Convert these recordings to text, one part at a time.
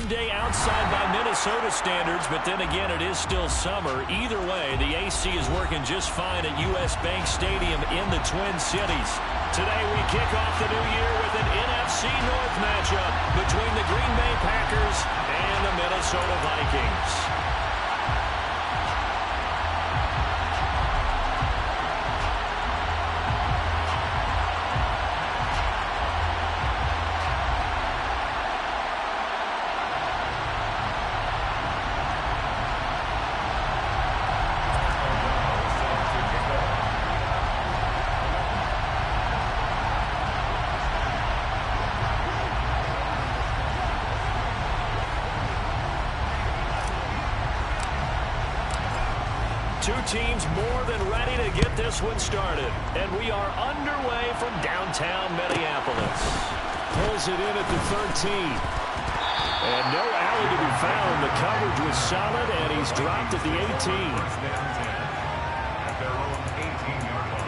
warm day outside by Minnesota standards, but then again, it is still summer. Either way, the AC is working just fine at U.S. Bank Stadium in the Twin Cities. Today, we kick off the new year with an NFC North matchup between the Green Bay Packers and the Minnesota Vikings. Two teams more than ready to get this one started. And we are underway from downtown Minneapolis. Pulls it in at the 13. And no alley to be found. The coverage was solid, and he's dropped at the 18. First down 10 at their own 18-yard line.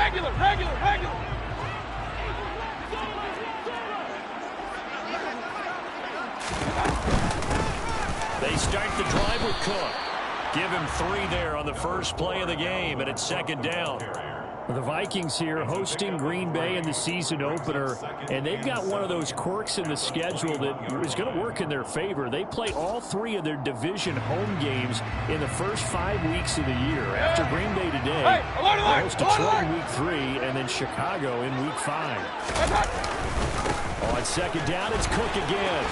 Regular. They start the drive with Cook. Give him 3 there on the first play of the game, and it's second down. The Vikings here hosting Green Bay in the season opener, and they've got one of those quirks in the schedule that is going to work in their favor. They play all 3 of their division home games in the first 5 weeks of the year. After Green Bay today, they host Detroit in Week 3 and then Chicago in Week 5. On second down, it's Cook again.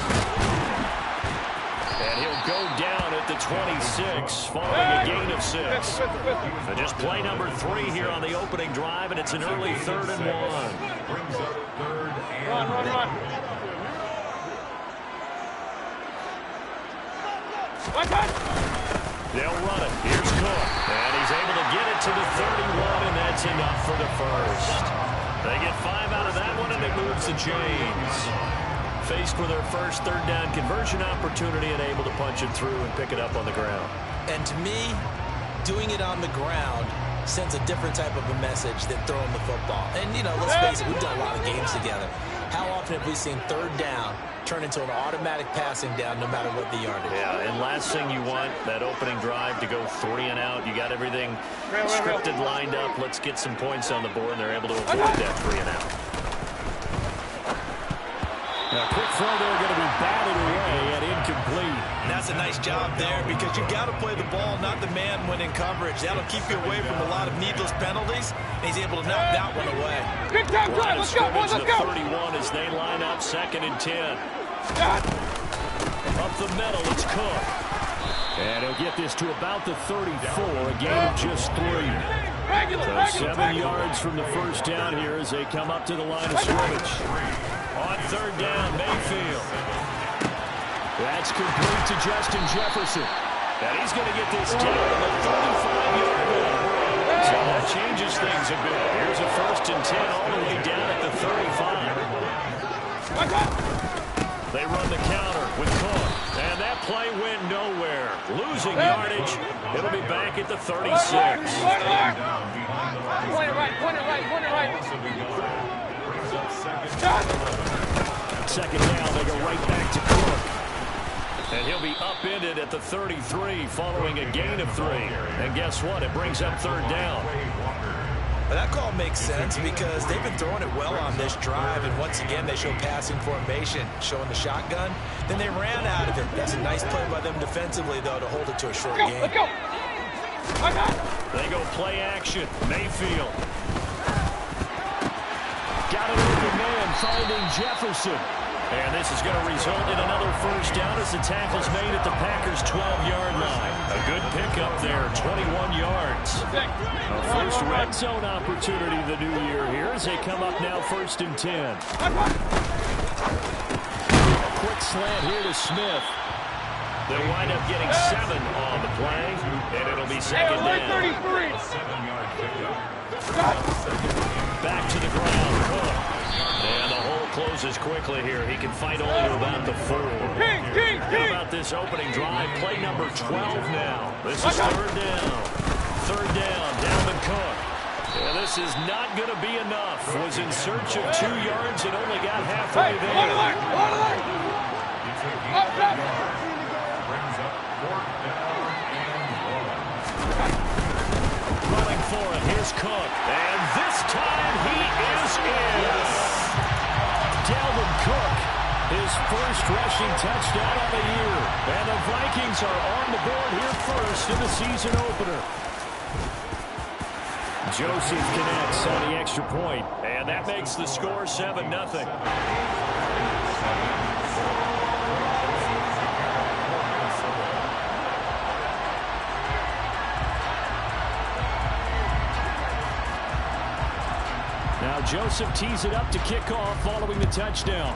And he'll go down at the 26 following a gain of 6. So just play number 3 here on the opening drive, and it's an early 3rd and 1. Brings up 3rd and Run. They'll run it. Here's Cook. And he's able to get it to the 31, and that's enough for the first. They get 5 out of that one, and it moves the chains. Faced with their first 3rd down conversion opportunity and able to punch it through and pick it up on the ground. And to me, doing it on the ground sends a different type of a message than throwing the football. And, you know, let's face it, we've done a lot of games together. How often have we seen 3rd down turn into an automatic passing down no matter what the yardage? Yeah, and last thing you want, that opening drive to go 3 and out. You got everything scripted, lined up. Let's get some points on the board, and they're able to avoid that 3 and out. Now, quick throw there going to be batted away, nice job there because you got to play the ball, not the man when in coverage. That'll keep you away from a lot of needless penalties. And he's able to knock that one away. Big time drive. Let's go, boys. Let's go. 31 as they line up 2nd and 10. Up the middle, it's Cook. And he'll get this to about the 34, a gain of just 3. So 7 yards from the first down here as they come up to the line of scrimmage. On 3rd down, Mayfield. That's complete to Justin Jefferson. And he's going to get this down to the 35-yard line. So that changes things a bit. Here's a 1st and 10 all the way down at the 35. They run the counter with Cook. And that play went nowhere. Losing yardage. It'll be back at the 36. Point it right. 2nd down, they go right back to Cook. And he'll be upended at the 33 following a gain of 3. And guess what? It brings up 3rd down. But that call makes sense because they've been throwing it well on this drive, and once again they show passing formation, showing the shotgun. Then they ran out of it. That's a nice play by them defensively, though, to hold it to a short game. Let's go. They go play action. Mayfield. Got an open man finding Jefferson. And this is going to result in another 1st down as the tackle's made at the Packers' 12-yard line. A good pickup there, 21 yards. A first red zone opportunity the new year here as they come up now 1st and 10. A quick slant here to Smith. They wind up getting 7 on the play, and it'll be 2nd down. Back to the ground, Cook. And the hole closes quickly here. He can fight only to about the 4. How about this opening drive? Play number 12 now. This is 3rd down. 3rd down, Dalvin Cook. And this is not going to be enough. Was in search of 2 yards and only got halfway there. Running for it. Here's Cook. And this time he is in. Dalvin Cook, his first rushing touchdown on the year. And the Vikings are on the board here first in the season opener. Joseph connects on the extra point, and that makes the score 7-0. Now Joseph tees it up to kick off following the touchdown.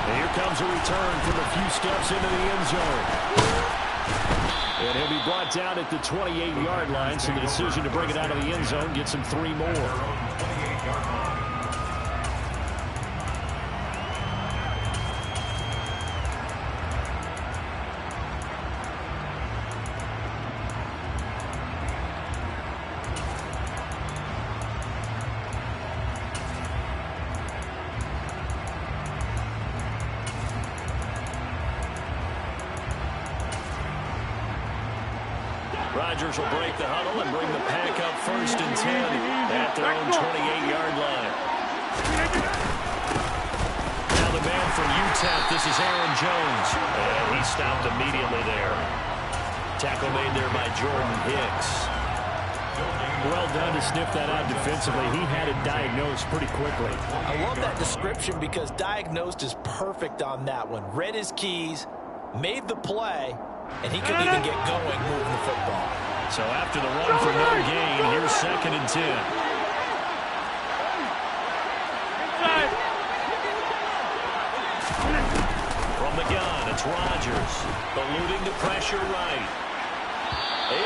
And here comes a return from a few steps into the end zone. And he'll be brought down at the 28-yard line, so the decision to bring it out of the end zone gets him 3 more. Rodgers will break the huddle and bring the pack up 1st and 10 at their own 28-yard line. Now the man from UTEP, this is Aaron Jones. And he stopped immediately there. Tackle made there by Jordan Hicks. Well done to sniff that out defensively. He had it diagnosed pretty quickly. I love that description because diagnosed is perfect on that one. Read his keys, made the play, and he couldn't even get going moving the football. So after the run for no gain, here's 2nd and 10. From the gun, it's Rodgers. Eluding the pressure right.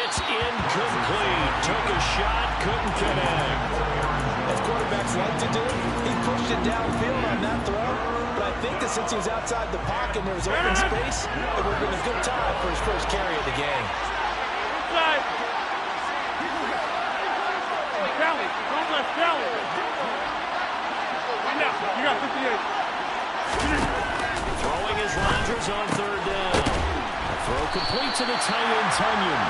It's incomplete. Took a shot, couldn't connect. As quarterbacks like to do, he pushed it downfield on that throw. But I think that since he was outside the pocket and there was open space, it would have been a good time for his first carry of the game. You got 58. Throwing is Rodgers on 3rd down. The throw complete to the tight end, Tunyon.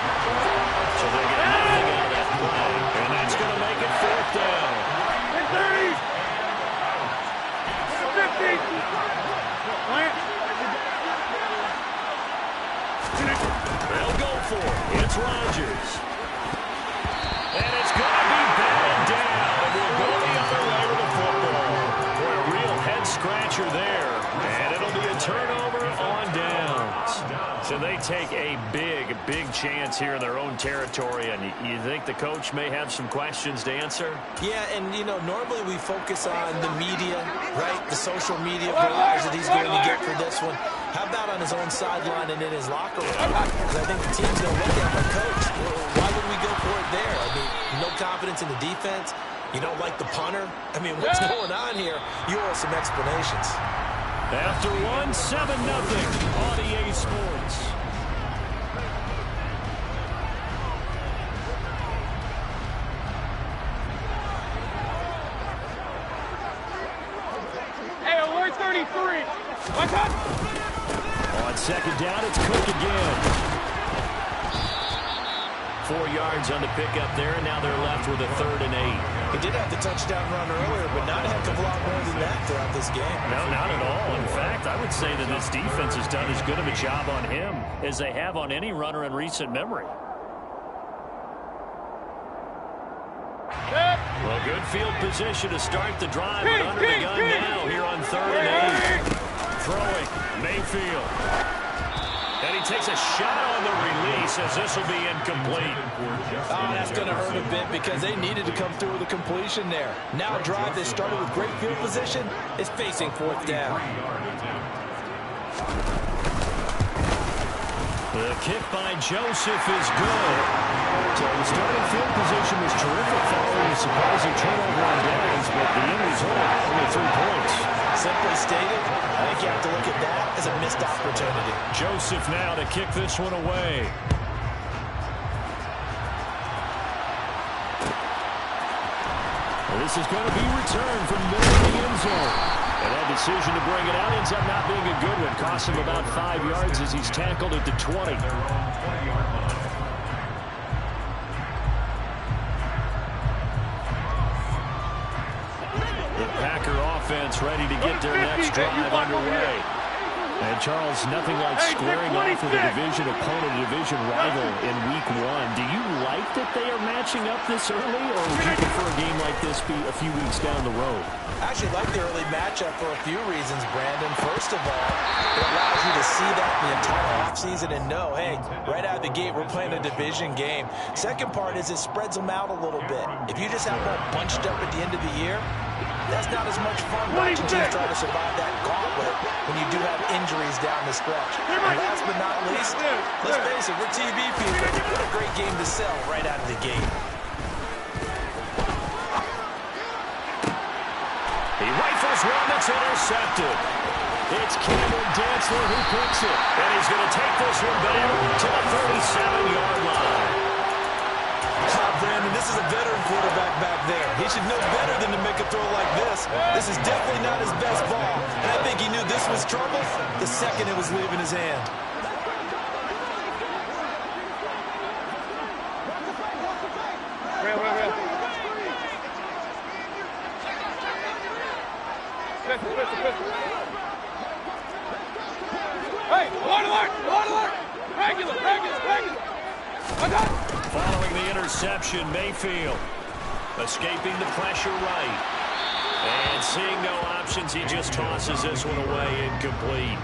So they get nothing out of that play. And that's going to make it 4th down. 30. 50. They'll go for it. It's Rodgers. And it's going to be batted down. And we'll go the other way with the football. Boy, a real head-scratcher there. And it'll be a turnover on downs. So they take a big, big chance here in their own territory. And you think the coach may have some questions to answer? Yeah, and, you know, normally we focus on the media, right? The social media barrage that he's going to get for this one. How about on his own sideline and in his locker room? Because I think the team's going to look at my coach. Why would we go for it there? I mean, no confidence in the defense. You don't like the punter. I mean, what's going on here? You owe some explanations. After one, 7-0 on EA Sports. Hey, alert 33. What's up? On second down, it's Cook again. 4 yards on the pickup there, and now they're left with a 3rd and 8. He did have the touchdown run earlier, but not a heck of a lot more than that throughout this game. No, not at all. In fact, I would say that this defense has done as good of a job on him as they have on any runner in recent memory. Well, good field position to start the drive, but under the gun now here on 3rd and 8. Throwing, Mayfield. And he takes a shot on the release as this will be incomplete. Oh, that's going to hurt a bit because they needed to come through with a completion there. Now a drive that started with great field position is facing 4th down. The kick by Joseph is good. So the starting field position was terrific following a surprising turnover on downs, but the end result, only 3 points. Simply stated, I think you have to look at that as a missed opportunity. Joseph now to kick this one away. Well, this is going to be returned from the middle of the end zone. And that decision to bring it out ends up not being a good one. Costs him about 5 yards as he's tackled at the 20. The Packer offense ready to get their next drive underway. And Charles, nothing like squaring off with a division opponent, a division rival in week 1. Do you like that they are matching up this early, or would you prefer a game like this be a few weeks down the road? I actually like the early matchup for a few reasons, Brandon. First of all, it allows you to see that the entire offseason and know, hey, right out of the gate, we're playing a division game. Second part is it spreads them out a little bit. If you just have them all bunched up at the end of the year, that's not as much fun watching teams try to survive that gauntlet when you do have injuries down the stretch. And last but not least, let's face it, we're TV people. What a great game to sell right out of the gate. He rifles one that's intercepted. It's Cameron Dantzler who picks it. And he's going to take this one back to the 37-yard line. Brandon, this is a veteran quarterback back there. He should know better than to make a throw like this. This is definitely not his best ball. And I think he knew this was trouble the second it was leaving his hand. Hey, alert! Regular! Following the interception, Mayfield escaping the pressure right. And seeing no options, he just tosses this one away, incomplete.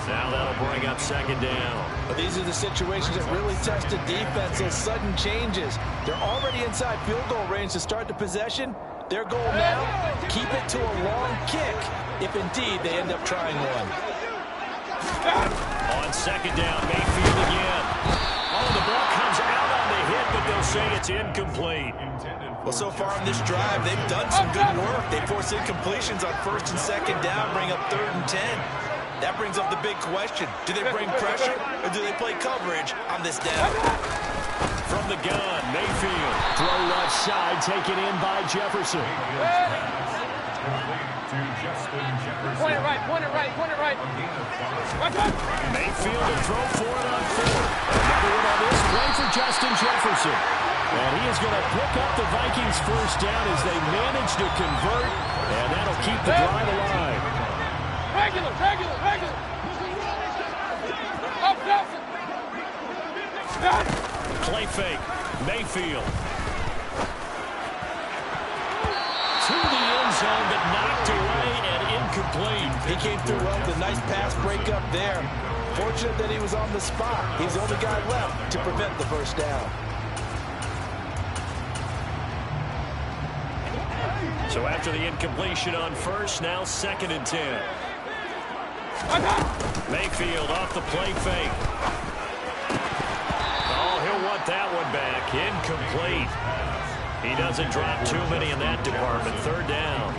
Now that'll bring up 2nd down. But these are the situations that really test the defense, those sudden changes. They're already inside field goal range to start the possession. Their goal now, keep it to a long kick, if indeed they end up trying one. On 2nd down, Mayfield again. Oh, the ball comes out on the hit, but they'll say it's incomplete. Well, so far on this drive, they've done some good work. They force incompletions on 1st and 2nd down, bring up 3rd and 10. That brings up the big question. Do they bring pressure, or do they play coverage on this down? From the gun, Mayfield. Throw left side, taken in by Jefferson. Point it right. Mayfield to throw for it on 4th. Another one on this play for Justin Jefferson. And he is going to pick up the Vikings' 1st down as they manage to convert, and that'll keep the drive alive. Regular, regular, regular. Up, up. Play fake. Mayfield. To the end zone, but knocked away and incomplete. He came through well with a nice pass breakup there. Fortunate that he was on the spot. He's the only guy left to prevent the first down. So after the incompletion on first, now 2nd and 10. Mayfield off the play fake. Oh, he'll want that one back. Incomplete. He doesn't drop too many in that department. 3rd down.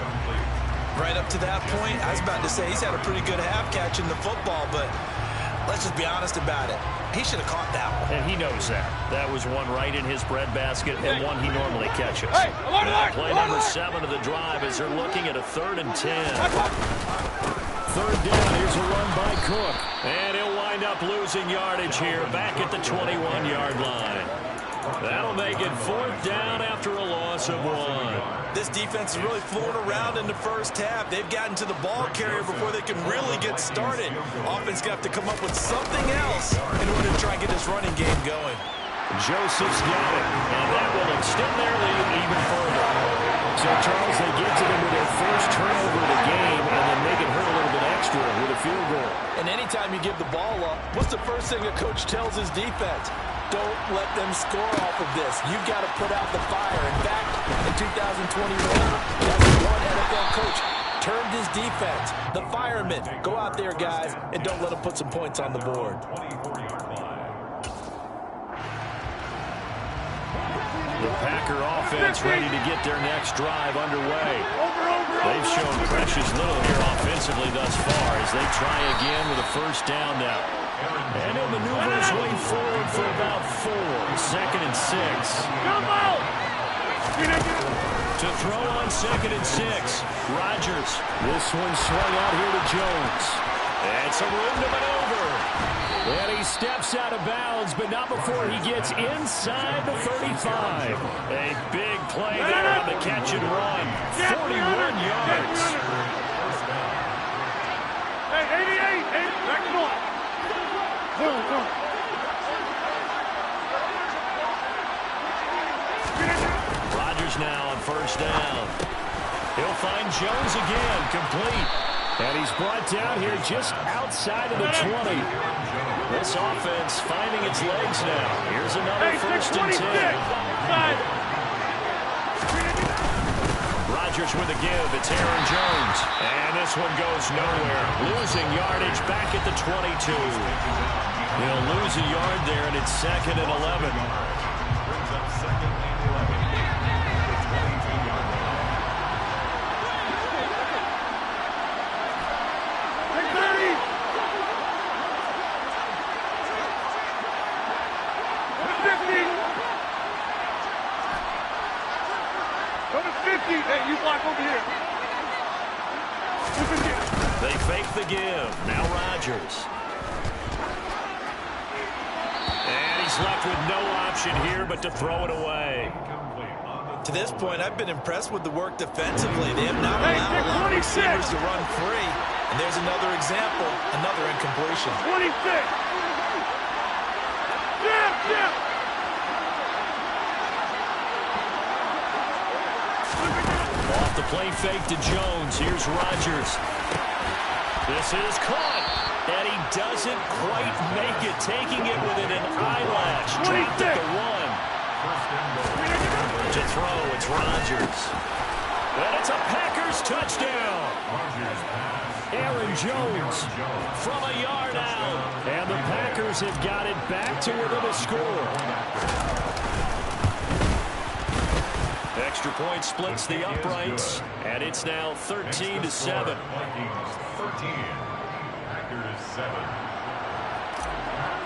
Right up to that point, I was about to say he's had a pretty good half catching the football, but let's just be honest about it. He should have caught that one. And he knows that. That was one right in his breadbasket and one he normally catches. Hey, alert, alert, Play alert, number alert. 7 of the drive as they're looking at a 3rd and 10. 3rd down. Here's a run by Cook. And he'll wind up losing yardage here back at the 21-yard line. That'll make it 4th down after a loss of 1. This defense is really fooling around in the first half. They've gotten to the ball carrier before they can really get started. Offense got to come up with something else in order to try and get this running game going. Joseph's got it, and that will extend their lead even further. So, Charles, they get to them with their first turnover of the game, and then make it hurt a little bit extra with a field goal. And anytime you give the ball up, what's the first thing a coach tells his defense? Don't let them score off of this. You've got to put out the fire. In fact, in 2021, that's one NFL coach turned his defense. The firemen. Go out there, guys, and don't let them put some points on the board. The Packer offense ready to get their next drive underway. They've shown precious little here offensively thus far as they try again with a 1st down now. And he'll maneuver his way forward for about 4. 2nd and 6. Come out. To throw on 2nd and 6. Rodgers. This one swung out here to Jones. And some room to maneuver. And he steps out of bounds, but not before he gets inside the 35. A big play there on the catch and run. 41 yards. Hey, 88. Back to one. Rodgers now on 1st down. He'll find Jones again, complete. And he's brought down here just outside of the 20. This offense finding its legs now. Here's another 1st and 10. Rodgers with a give. It's Aaron Jones. And this one goes nowhere. Losing yardage back at the 22. He'll lose a yard there, and it's 2nd and 11. Brings up 2nd and 11. The 22-yard line. Hey, you block over here. They fake the give. Now Rodgers. And he's left with no option here but to throw it away. To this point, I've been impressed with the work defensively. They have not allowed a lot of receivers to run free. And there's another example, another incompletion. 26. Yeah. Off the play fake to Jones. Here's Rodgers. This is caught. And he doesn't quite make it, taking it within an eyelash. Dropped at the 1. To throw, it's Rodgers. And it's a Packers touchdown. Aaron Jones from a yard out. And the Packers have got it back to within a score. Extra point splits the uprights, and it's now 13-7. 13. Packers 7.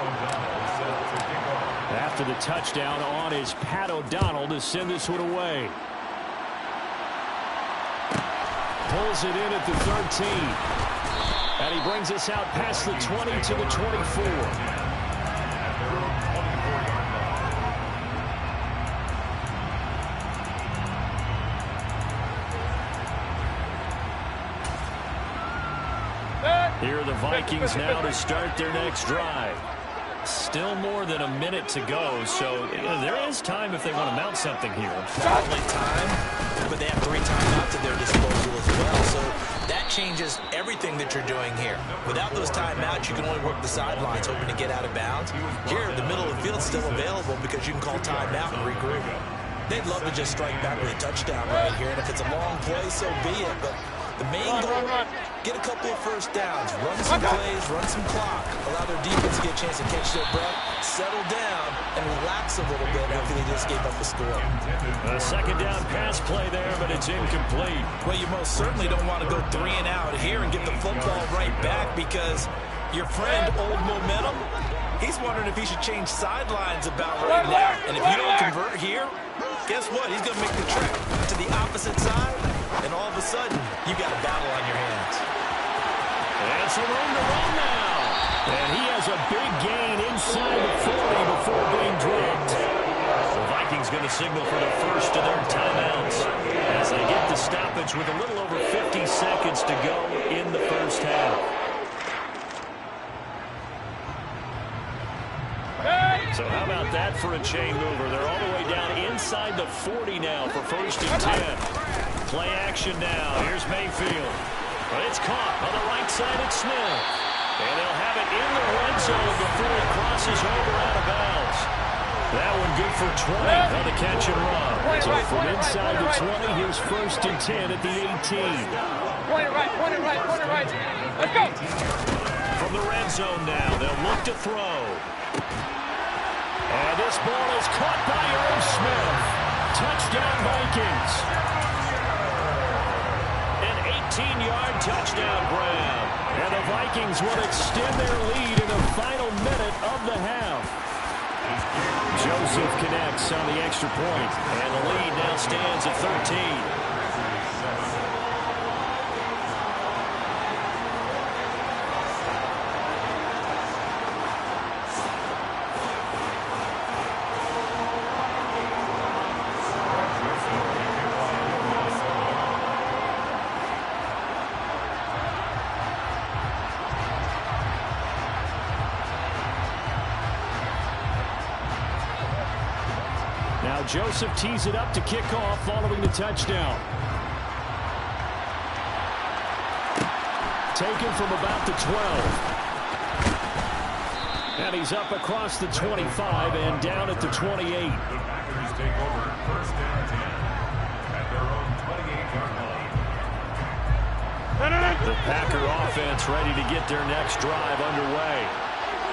O'Donnell set to kick off. After the touchdown on is Pat O'Donnell to send this one away. Pulls it in at the 13. And he brings us out past the 20 to the 24. Hey. Here are the Vikings now to start their next drive. Still more than a minute to go, so there is time if they want to mount something here. Not only time, but they have 3 timeouts at their disposal as well, so that changes everything that you're doing here. Without those timeouts, you can only work the sidelines, hoping to get out of bounds. Here, the middle of the field is still available because you can call timeout and regroup. They'd love to just strike back with a touchdown right here, and if it's a long play, so be it, but the main goal, get a couple of first downs, run some plays, run some clock, allow their defense to get a chance to catch their breath, settle down, and relax a little bit after they just gave up the score. A second down pass play there, but it's incomplete. Well, you most certainly don't want to go 3 and out here and get the football right back because your friend, Old Momentum, he's wondering if he should change sidelines about right now. And if you don't convert here, guess what? He's going to make the trip to the opposite side, and all of a sudden, you got a battle on your hands. And some room to run now. And he has a big gain inside the 40 before being dropped. The Vikings going to signal for the first of their timeouts as they get the stoppage with a little over 50 seconds to go in the first half. So how about that for a chain mover? They're all the way down inside the 40 now for first and 10. Play action now. Here's Mayfield. But it's caught on the right side at Smith. And they'll have it in the red zone before it crosses over out of bounds. That one good for 20 on the catch and run. So from inside the 20, here's first and 10 at the 18. Point it right. Let's go. From the red zone now, they'll look to throw. And this ball is caught by Irv Smith. Touchdown, Vikings. An 18-yard touchdown grab. And the Vikings will extend their lead in the final minute of the half. Joseph connects on the extra point. And the lead now stands at 13. Joseph tees it up to kick off following the touchdown. Taken from about the 12. And he's up across the 25 and down at the 28. The Packers take over first and 10 at their own 28-yard line. The Packer offense ready to get their next drive underway.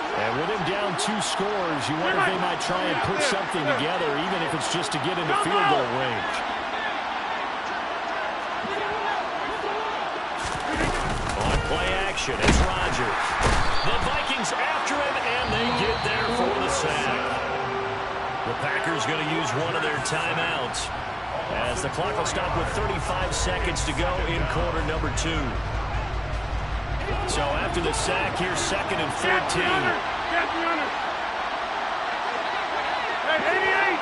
And with him down 2 scores, you wonder if they might try and put something together, even if it's just to get into field goal range. On play action, it's Rodgers. The Vikings after him, and they get there for the sack. The Packers going to use one of their timeouts as the clock will stop with 35 seconds to go in quarter number 2. So after the sack, here's second and 14. Hey,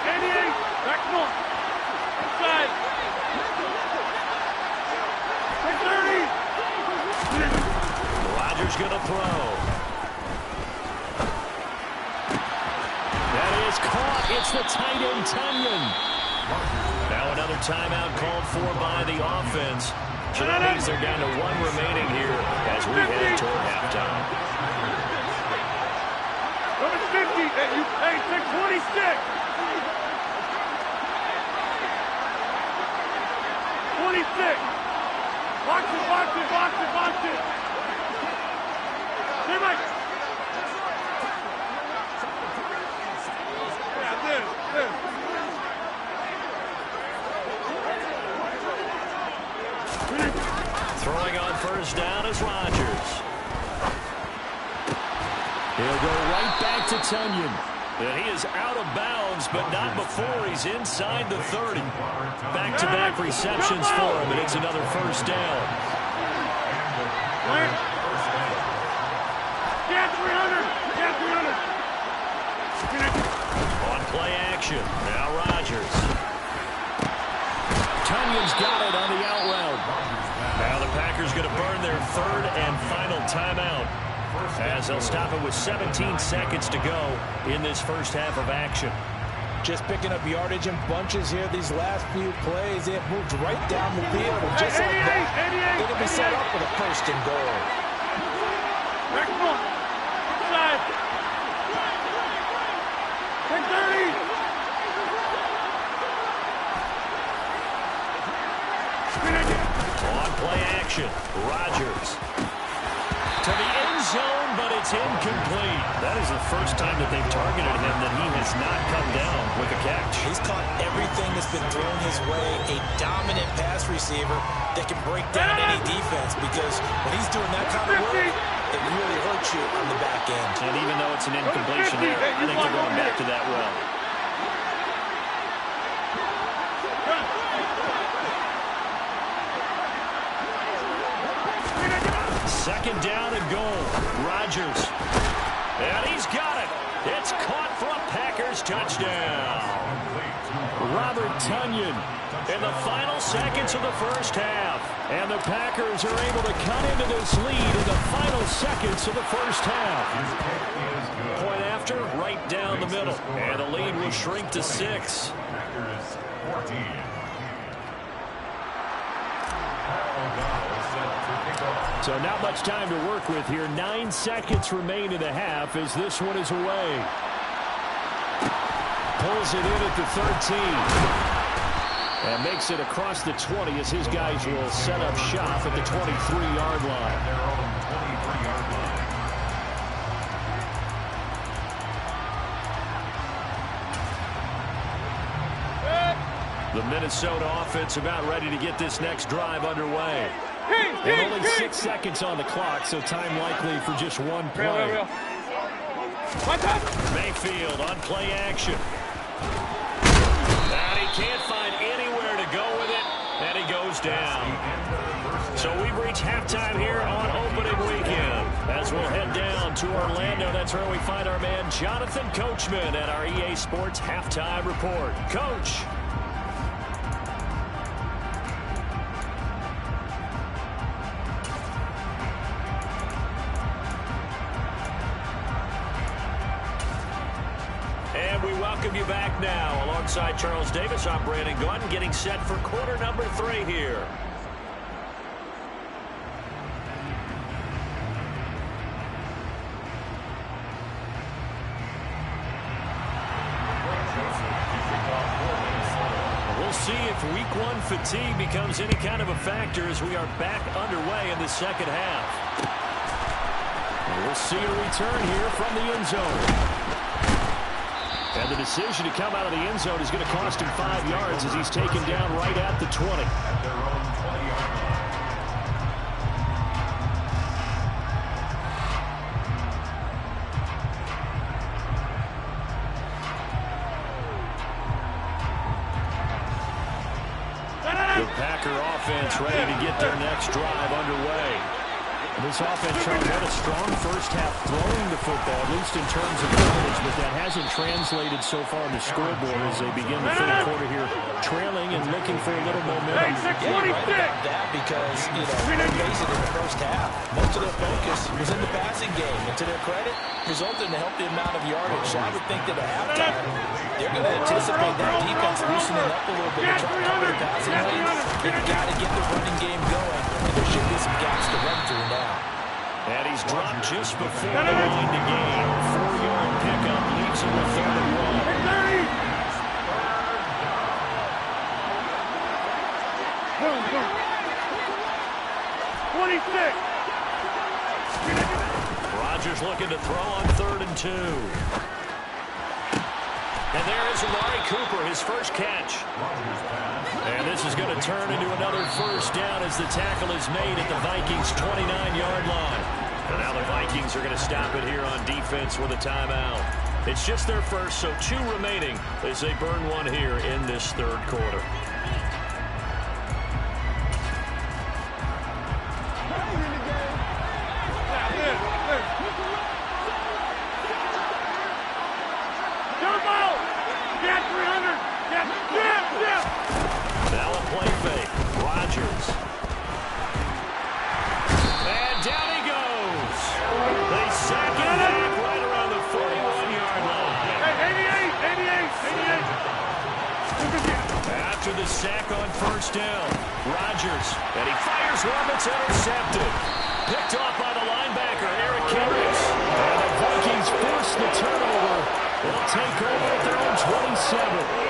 88. Back north. Inside. 630. Rodgers going to throw. That is caught. It's the tight end, Tunyon. Now another timeout called for by the offense. So that means they're down to 1 remaining here as we head toward halftime. Number 50, hey, 626. 26. Box it. Hey, Mike. Yeah, this. Throwing on first down is Rodgers. He'll go right back to Tunyon. And he is out of bounds, but not before he's inside the 30. Back-to-back receptions for him, and it's another first down. Yeah, 300. On play action, now Rodgers. Tunyon's got it on the out route. Now the Packers Packers going to burn their third and final timeout as they'll stop it with 17 seconds to go in this first half of action. Just picking up yardage in bunches here. These last few plays, they have moved right down the field. And just like that, they're going to be set up for the first and goal. Next one. Inside. Take 30. On play action, Rodgers to the end zone, but it's incomplete. That is the first time that they've targeted him that he has not come down with a catch. He's caught everything that's been thrown his way. A dominant pass receiver that can break down any defense, because when he's doing that kind of work, it really hurts you on the back end. And even though it's an incompletion there, I think they're going back to that well. Second down and goal. Rodgers. And he's got it. It's caught for a Packers touchdown. Robert Tonyan in the final seconds of the first half. And the Packers are able to cut into this lead in the final seconds of the first half. Point after, right down the middle. And the lead will shrink to 6. Packers 14. So not much time to work with here. 9 seconds remain in the half as this one is away. Pulls it in at the 13. And makes it across the 20 as his guys will set up shop at the 23-yard line. Their own 23-yard line. The Minnesota offense about ready to get this next drive underway. And only 6 seconds on the clock, so time likely for just one play. Mayfield on play action. And he can't find anywhere to go with it, and he goes down. So we've reached halftime here on opening weekend. As we'll head down to Orlando, that's where we find our man Jonathan Coachman at our EA Sports Halftime Report. Coach. Welcome you back now. Alongside Charles Davis, I'm Brandon Gaudin, getting set for quarter number 3 here. We'll see if week 1 fatigue becomes any kind of a factor as we are back underway in the second half. And we'll see a return here from the end zone. And the decision to come out of the end zone is going to cost him 5 yards as he's taken down right at the 20. At their own 20-yard line. The Packer offense ready to get their next drive underway. This offense, Charles, had a strong first half throwing the football, at least in terms of yardage, but that hasn't translated so far on the scoreboard as they begin the third quarter here, trailing and looking for a little momentum. Yeah, right about that, because, let's face it, in the first half, most of their focus was in the passing game, and to their credit, resulted in a healthy amount of yardage. So I would think that at halftime, they're going to anticipate that defense loosening up a little bit and try to cover the passing lanes. They've got to get the running game going, and there should be some gaps to run through now. And he's dropped just before the wind to gain. 4-yard pickup leaves him with 3rd and 1. 26. Rodgers looking to throw on 3rd and 2. And there is Amari Cooper, his first catch. And this is going to turn into another first down as the tackle is made at the Vikings' 29-yard line. And now the Vikings are going to stop it here on defense with a timeout. It's just their first, so 2 remaining as they burn 1 here in this third quarter. Now a play fake. Rodgers. take over at their own 27.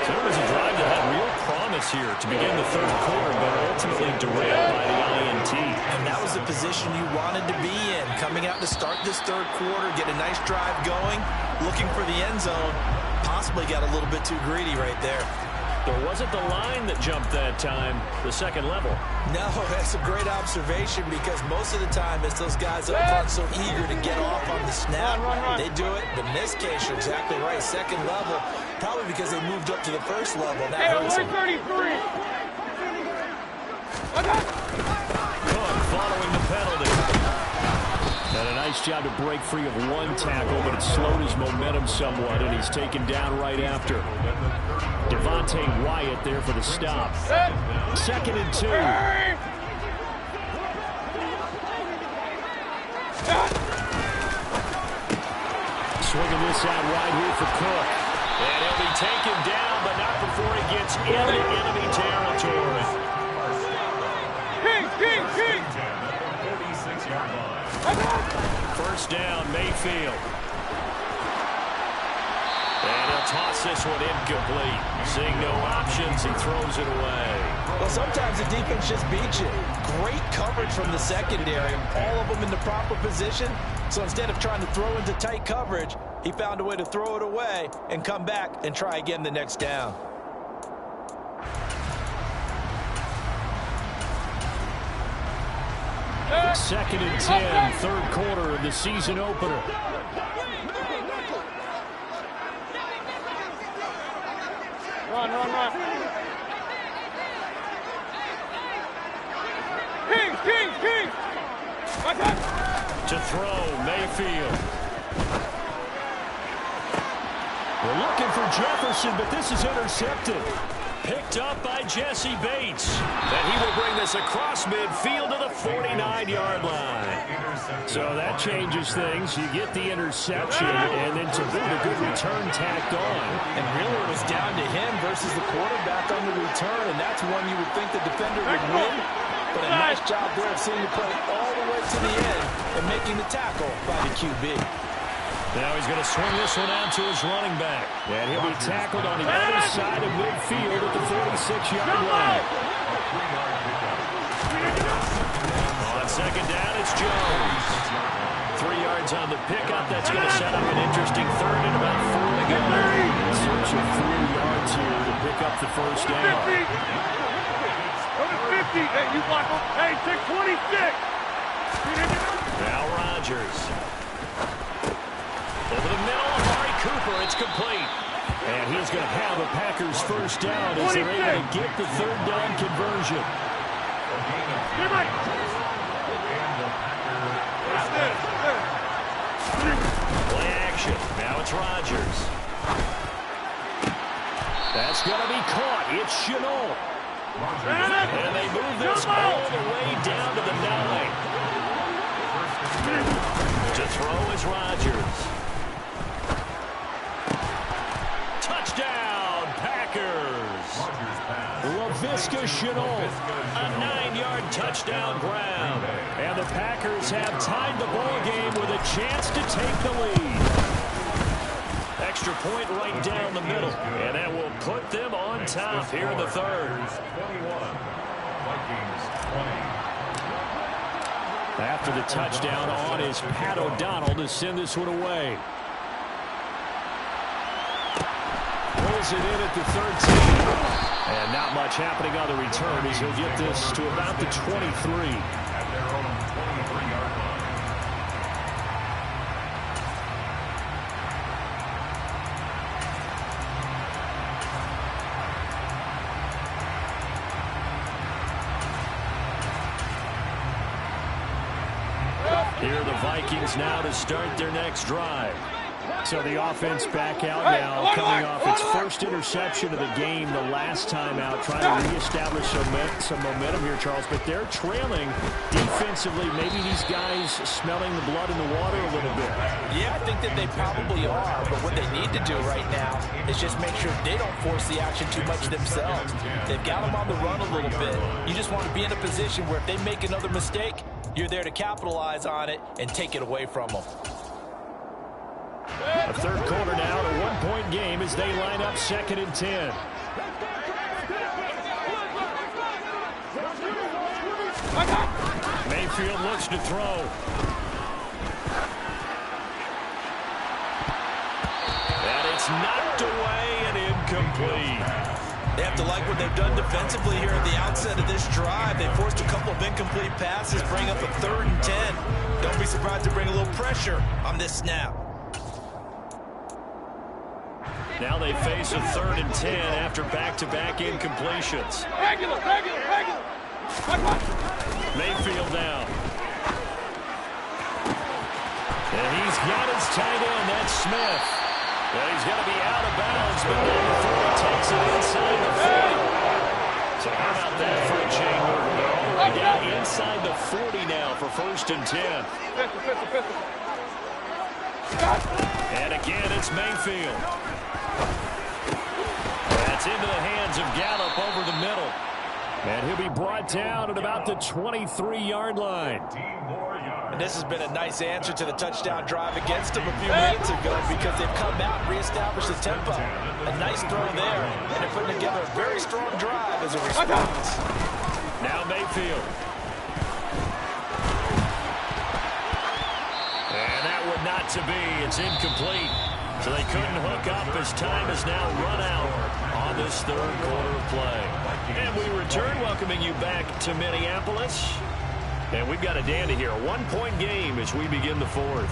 So it was a drive that had real promise here to begin the third quarter, but ultimately derailed by the INT. And that was the position you wanted to be in. Coming out to start this third quarter, get a nice drive going, looking for the end zone. Possibly got a little bit too greedy right there. Or was it the line that jumped that time, the second level? No, that's a great observation because most of the time it's those guys up front so eager to get off on the snap. They do it, but in this case, you're exactly right. Second level, probably because they moved up to the first level. That hurts them. 133. Cook following the penalty. And a nice job to break free of one tackle, but it slowed his momentum somewhat, and he's taken down right after. Devontae Wyatt there for the stop. 2nd and 2. Swinging this out wide here for Cook. And he'll be taken down, but not before he gets into enemy territory. King. 46-yard line. First down, Mayfield. And he'll toss this one incomplete. Seeing no options, he throws it away. Well, sometimes the defense just beats you. Great coverage from the secondary. All of them in the proper position. So instead of trying to throw into tight coverage, he found a way to throw it away and come back and try again the next down. Second and 10, third quarter of the season opener. Run. King. To throw, Mayfield. We're looking for Jefferson, but this is intercepted. Picked up by Jesse Bates. And he will bring this across midfield to the 49-yard line. So that changes things. You get the interception, and then to boot, a good return tacked on. And really it was down to him versus the quarterback on the return, and that's one you would think the defender would win. But a nice job there of seeing the play all the way to the end and making the tackle by the QB. Now he's going to swing this one out to his running back. And he'll be tackled on the other side of midfield at the 46-yard line. On second down, it's Jones. 3 yards on the pickup. That's going to set up an interesting third and about 4 to go. Search of 4 yards here to pick up the first down. 50. Hey, you block him. Hey, 626. Now Rodgers. Over the middle, Amari Cooper, it's complete. And he's going to have a Packers first down as they're able to get the third down conversion. Play action. Now it's Rodgers. That's going to be caught. It's Chenault. And they move this all the way down to the 9. To throw is Rodgers. Touchdown, Packers. Laviska Chenault. A 9-yard touchdown grab. And the Packers have tied the ball game with a chance to take the lead. Extra point right down the middle. And that will put them on top here in the third. 21. Vikings 20. After the touchdown on is Pat O'Donnell to send this one away. Pulls it in at the 13. And not much happening on the return as he'll get this to about the 23. At their own 23-yard line. Here are the Vikings now to start their next drive. So the offense back out now, coming off its first interception of the game the last time out, trying to reestablish some momentum here, Charles. But they're trailing defensively. Maybe these guys smelling the blood in the water a little bit. Yeah, I think that they probably are, but what they need to do right now is just make sure they don't force the action too much themselves. They've got them on the run a little bit. You just want to be in a position where if they make another mistake, you're there to capitalize on it and take it away from them. A third quarter now, a one-point game as they line up 2nd and 10. Mayfield looks to throw. And it's knocked away and incomplete. They have to like what they've done defensively here at the outset of this drive. They forced a couple of incomplete passes, bring up a 3rd and 10. Don't be surprised to bring a little pressure on this snap. Now they face a 3rd and 10 after back-to-back incompletions. Regular. Mayfield now. And he's got his tight end, that's Smith. And he's going to be out of bounds, but now before he takes it inside the 40. So how about that for a chain move? They're all the way down inside the 40 now for 1st and 10. And again, it's Mayfield. That's into the hands of Gallup over the middle. And he'll be brought down at about the 23-yard line. And this has been a nice answer to the touchdown drive against them a few minutes ago because they've come out and reestablished the tempo. A nice throw there, and they're putting together a very strong drive as a response. Now Mayfield. And that would not to be. It's incomplete. So they couldn't hook up as time is now run out on this 3rd quarter play. And we return, welcoming you back to Minneapolis. And we've got a dandy here. A one-point game as we begin the 4th.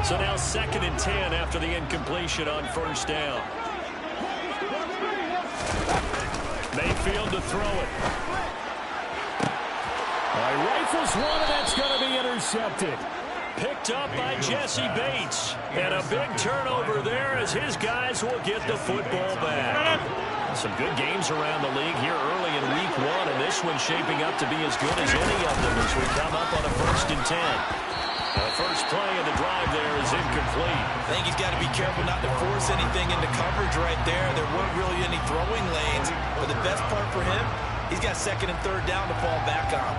So now 2nd and 10 after the incompletion on 1st down. Mayfield to throw it. Rifles one, and that's going to be intercepted. Picked up by Jesse Bates. And a big turnover there as his guys will get the football back. Some good games around the league here early in week 1, and this one's shaping up to be as good as any of them as we come up on a 1st and 10. The first play of the drive there is incomplete. I think he's got to be careful not to force anything into coverage right there. There weren't really any throwing lanes. But the best part for him, he's got 2nd and 3rd down to fall back on.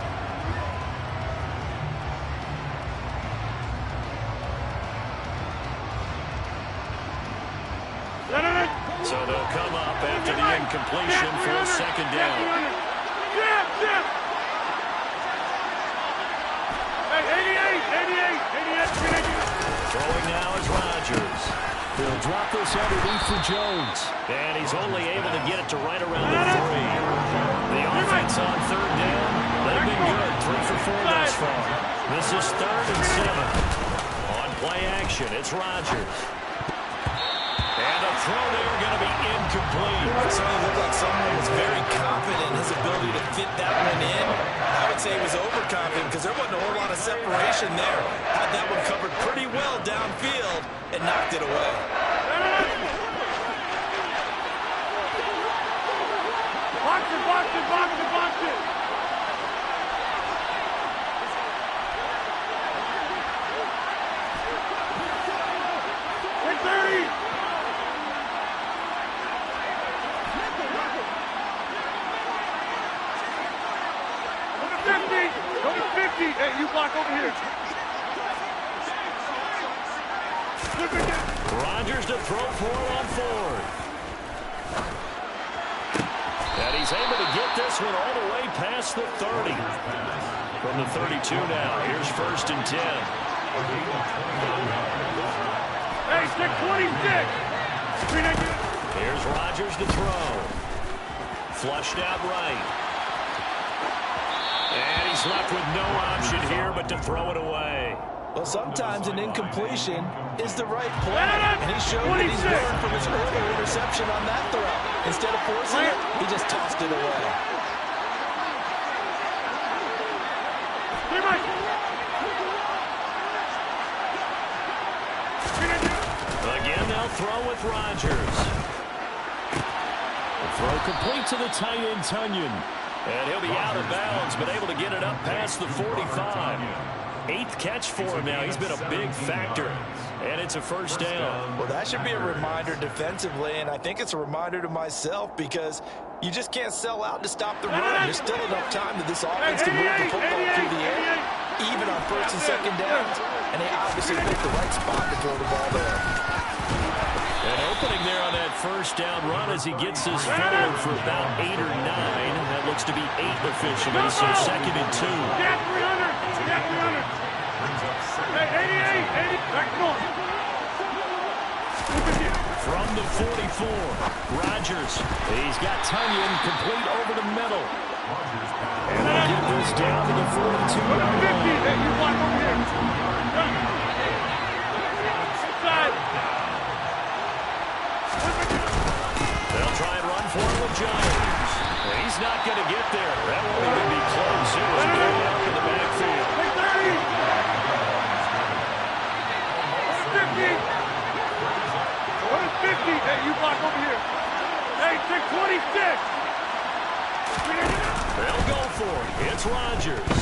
So they'll come up after the incompletion for a 2nd down. Throwing now is Rodgers. They'll drop this underneath for Jones. And he's only able to get it to right around the 3. The offense on 3rd down, they've been good. 3 for 4 thus far. This is 3rd and 7. On play action, it's Rodgers. And a throw there going to be incomplete. It certainly looked like someone was very confident in his ability to fit that one in. I would say he was overconfident because there wasn't a whole lot of separation there. Had that one covered pretty well downfield and knocked it away. Box it. Hey, you block over here. Rodgers to throw for on 4th. And he's able to get this one all the way past the 30. From the 32 now, here's 1st and 10. Hey, stick 26. Here's Rodgers to throw. Flushed out right. And he's left with no option here but to throw it away. Well, sometimes an incompletion is the right play. And he showed that he's learned from his earlier interception on that throw. Instead of forcing it, he just tossed it away. Again, they'll throw with Rodgers. The throw complete to the tight end, Tunyon. And he'll be out of bounds, but able to get it up past the 45. 8th catch for him now. He's been a big factor, and it's a first down. Well, that should be a reminder defensively, and I think it's a reminder to myself because you just can't sell out to stop the run. There's still enough time that this offense can move the football through the air, even on 1st and 2nd downs, and they obviously picked the right spot to throw the ball there. An opening there on that first down run as he gets this forward for about 8 or 9. That looks to be 8 officially, so 2nd and 2. Get 300. Get 300. Hey, 88. 80. Back north. From the 44, Rodgers. He's got Tunyon complete over the middle. And they'll get this down to the 42-yard line. Hey, you block over here. Inside. They'll try and run for it with Jones. He's not going to get there. That won't even be close. It was way up in the backfield. 50. 50. Hey, you block over here. Hey, 626. They'll go for it. It's Rodgers.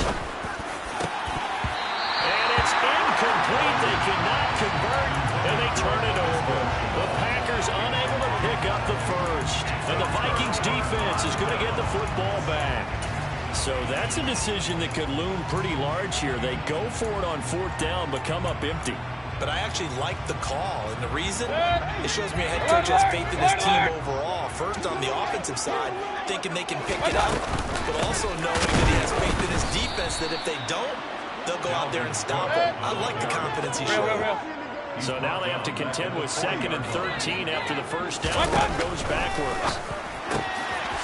And it's incomplete. They cannot convert, and they turn it over. The Packers unable to pick up the first. And the Vikings defense is going to get the football back. So that's a decision that could loom pretty large here. They go for it on 4th down, but come up empty. But I actually like the call, and the reason, it shows me a head coach has faith in his team overall. First, on the offensive side, thinking they can pick it up, but also knowing that he has faith in his defense that if they don't, they'll go out there and stop him. I like the confidence he showed. So now they have to contend with 2nd and 13 after the first down run goes backwards.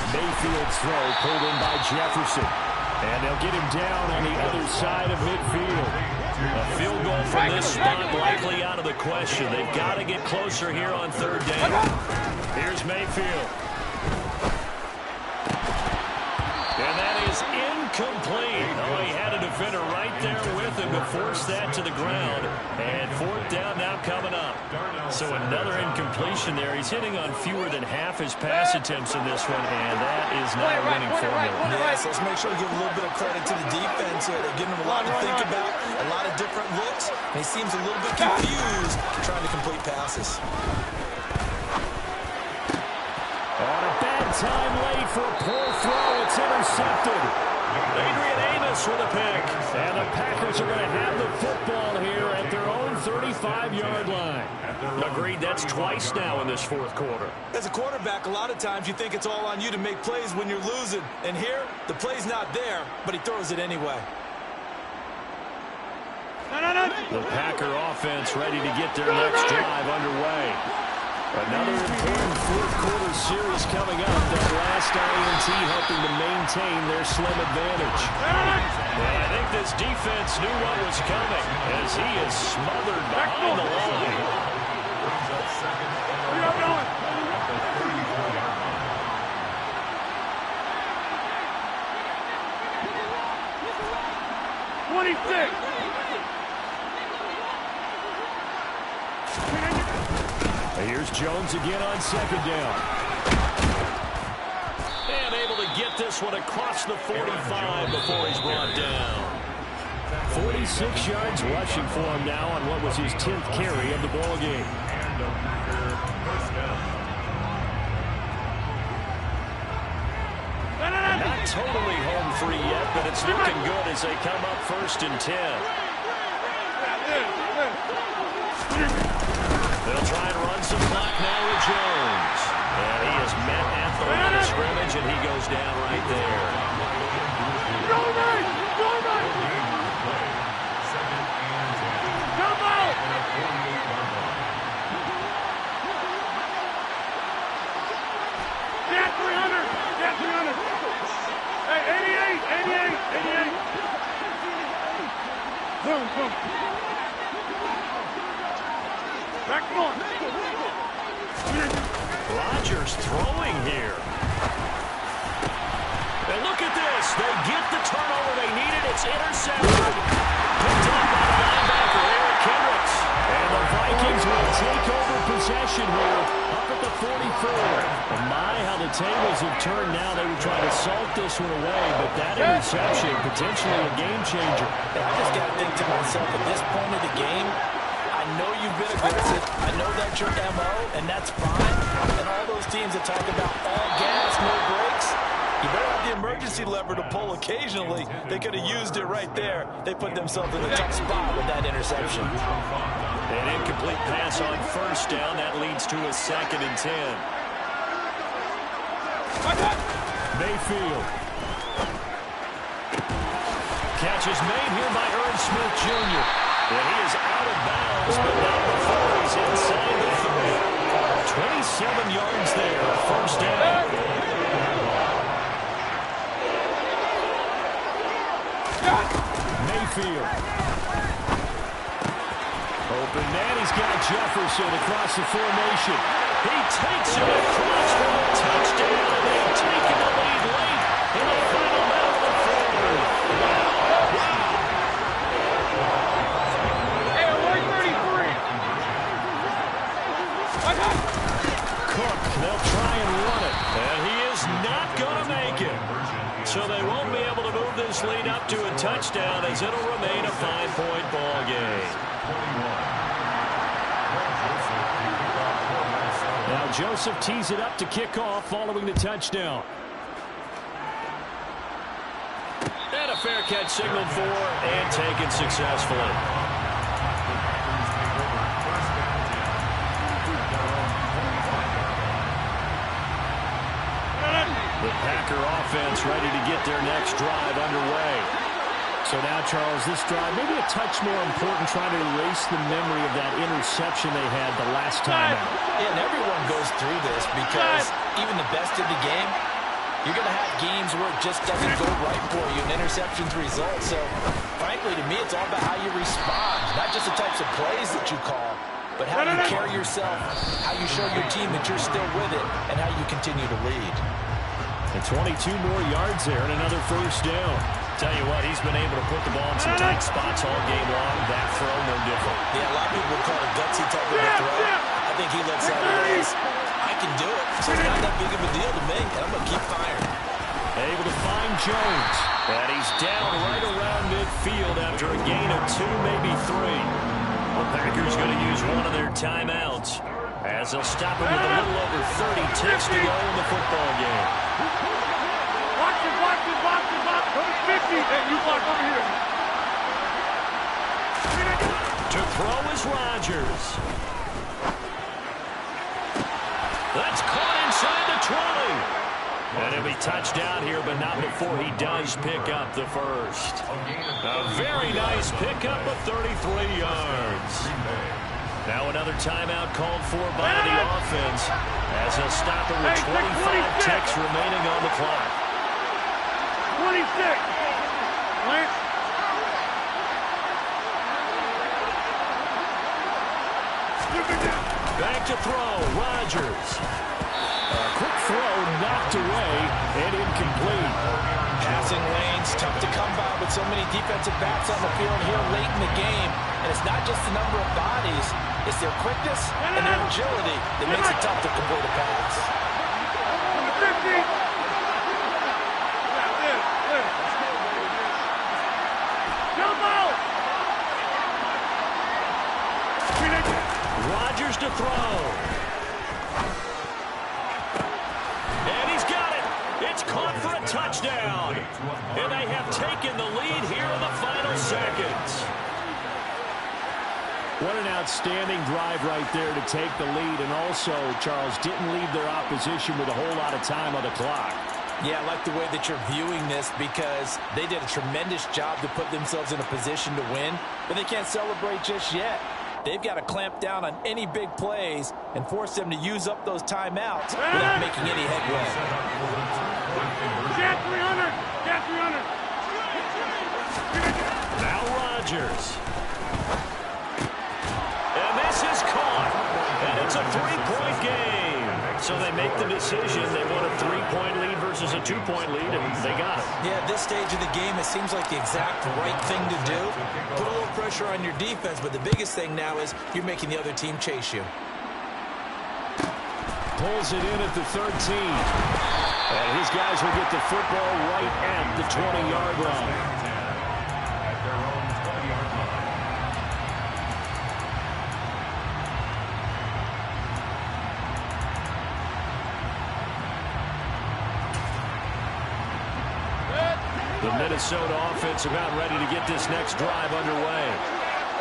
Mayfield's throw pulled in by Jefferson. And they'll get him down on the other side of midfield. A field goal from this spot likely out of the question. They've got to get closer here on 3rd down. Here's Mayfield. And that is incomplete. Oh, he had a defender right there with him to force that to the ground. And 4th down now coming up. So another incompletion there. He's hitting on fewer than half his pass attempts in this one, and that is not a winning formula. Yes, let's make sure to give a little bit of credit to the defense here. They're giving him a lot to think about, a lot of different looks, and he seems a little bit confused trying to complete passes. On a bad time late for a poor throw. It's intercepted. Adrian Amos with a pick. And the Packers are going to have the football here at their own 35-yard line. Agreed, that's twice now in this 4th quarter. As a quarterback, a lot of times you think it's all on you to make plays when you're losing. And here, the play's not there, but he throws it anyway. The Packer offense ready to get their next drive underway. Another important 4th quarter series coming up. That last INT helping to maintain their slim advantage. Well, I think this defense knew what was coming as he is smothered behind the line. 26. Here's Jones again on 2nd down. And able to get this one across the 45 before he's brought down. 46 yards rushing for him now on what was his 10th carry of the ball game. Not totally home free yet, but it's looking good as they come up 1st and 10. They'll try and run some clock now with Jones. And he is met at the line of scrimmage, and he goes down right there. Go right! Go right! Come out! Get 300! Get 300! Hey, 88! 88! 88! Boom, boom. Back north. Rodgers throwing here. And look at this. They get the turnover they needed. It's intercepted. Picked up by the linebacker, Eric Kendricks. And the Vikings will take over possession here up at the 44. And my, how the tables have turned now. They were trying to salt this one away, but that interception, potentially a game changer. I just got to think to myself, at this point of the game, I know you've been aggressive. I know that's your MO, and that's fine. And all those teams that talk about all gas, no brakes, you better have the emergency lever to pull occasionally. They could have used it right there. They put themselves in a tough spot with that interception. An incomplete pass on first down. That leads to a 2nd and 10. Mayfield. Catch is made here by Irv Smith Jr. And he is out of bounds, but not before he's inside the 30. 27 yards there, first down. Mayfield. Open man, he's got Jefferson across the formation. He takes it across for a touchdown, and they've taken the lead late in the final minute of the 4th. Wow. Hey, 133. Cook, they'll try and run it, and he is not going to make it. So they won't be able to move this lead up to a touchdown, as it'll remain a 5-point ball game. Now Joseph tees it up to kick off following the touchdown. And a fair catch signaled for and taken successfully. The Packer offense ready to get their next drive underway. So now, Charles, this drive maybe a touch more important, trying to erase the memory of that interception they had the last time out. Yeah, and everyone goes through this because even the best of the game, you're going to have games where it just doesn't go right for you, and interceptions result. So, frankly, to me, it's all about how you respond, not just the types of plays that you call, but how you carry yourself, how you show your team that you're still with it, and how you continue to lead. And 22 more yards there and another first down. Tell you what, he's been able to put the ball in some tight spots all game long. That throw, no different. Yeah, a lot of people would call it a gutsy type of a throw. I think he lets out his, I can do it. So it's not that big of a deal to me, and I'm going to keep firing. Able to find Jones. And he's down right around midfield after a gain of 2, maybe 3. The Packers going to use one of their timeouts, as they'll stop him with a little over 30 ticks to go in the football game. Watch it, watch it, watch it, watch it. 50. Hey, you block over here. To throw is Rodgers. That's caught inside the 20. And he'll be touched down here, but not before he does pick up the first. A very nice pickup of 33 yards. Now another timeout called for by the offense, as he'll stop it with 25 ticks remaining on the clock. 26. Lance. Back to throw, Rodgers. A quick throw knocked away and incomplete. Passing lanes, tough to come by with so many defensive backs on the field here late in the game. And it's not just the number of bodies, it's their quickness and their agility that makes it tough to complete a pass. 50. Rodgers to throw. And he's got it. It's caught for a touchdown. And they have taken the lead here in the final seconds. What an outstanding drive right there to take the lead. And also, Charles, didn't leave their opposition with a whole lot of time on the clock. Yeah, I like the way that you're viewing this because they did a tremendous job to put themselves in a position to win, but they can't celebrate just yet. They've got to clamp down on any big plays and force them to use up those timeouts without making any headway. Jet 300! Jet 300! Now Rodgers. And this is caught. And it's a 3-point game. So they make the decision. They want a 3-point lead versus a 2-point lead, and they got it. Yeah, at this stage of the game, it seems like the exact right thing to do. Put a little pressure on your defense, but the biggest thing now is you're making the other team chase you. pulls it in at the 13. And his guys will get the football right at the 20-yard line. The Minnesota offense about ready to get this next drive underway.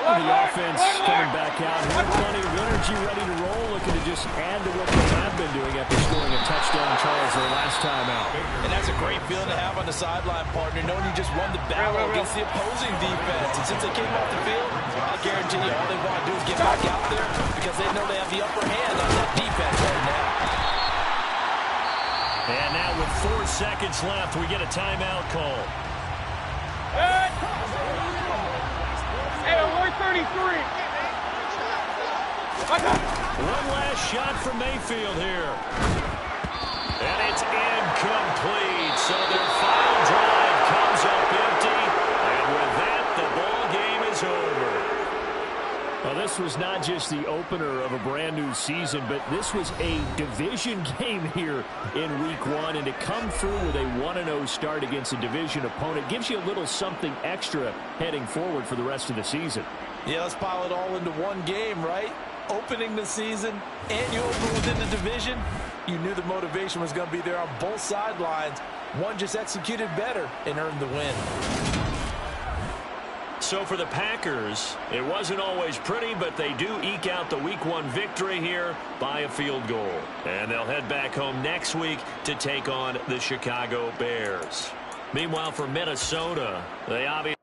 The offense coming back out here, plenty of energy, ready to roll, looking to just add to what they have been doing after scoring a touchdown, Charles, their last time out. And that's a great feeling to have on the sideline, partner, knowing you just won the battle against the opposing defense. And since they came off the field, I guarantee you all they want to do is get back out there because they know they have the upper hand on that defense right now. And now with 4 seconds left, we get a timeout call. Hey, only 33. One last shot from Mayfield here. And it's incomplete. So their final drive comes up empty. And with that, the ball game is over. Well, this was not just the opener of a brand new season, but this was a division game here in week 1. And to come through with a 1-0 start against a division opponent gives you a little something extra heading forward for the rest of the season. Yeah, let's pile it all into one game, right? Opening the season, and you open within the division. You knew the motivation was going to be there on both sidelines. One just executed better and earned the win. So for the Packers, it wasn't always pretty, but they do eke out the week 1 victory here by a field goal. And they'll head back home next week to take on the Chicago Bears. Meanwhile, for Minnesota, they obviously